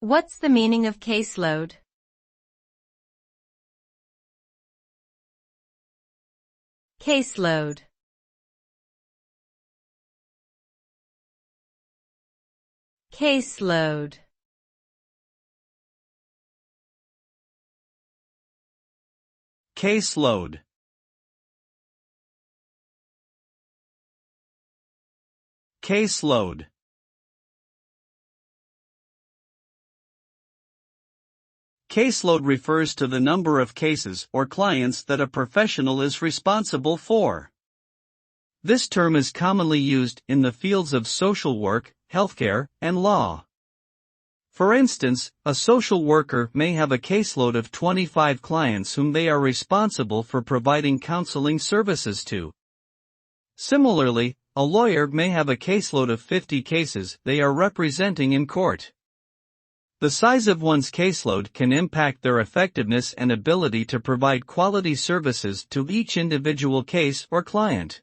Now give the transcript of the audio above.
What's the meaning of caseload? Caseload. Caseload. Caseload. Caseload. Caseload refers to the number of cases or clients that a professional is responsible for. This term is commonly used in the fields of social work, healthcare, and law. For instance, a social worker may have a caseload of 25 clients whom they are responsible for providing counseling services to. Similarly, a lawyer may have a caseload of 50 cases they are representing in court. The size of one's caseload can impact their effectiveness and ability to provide quality services to each individual case or client.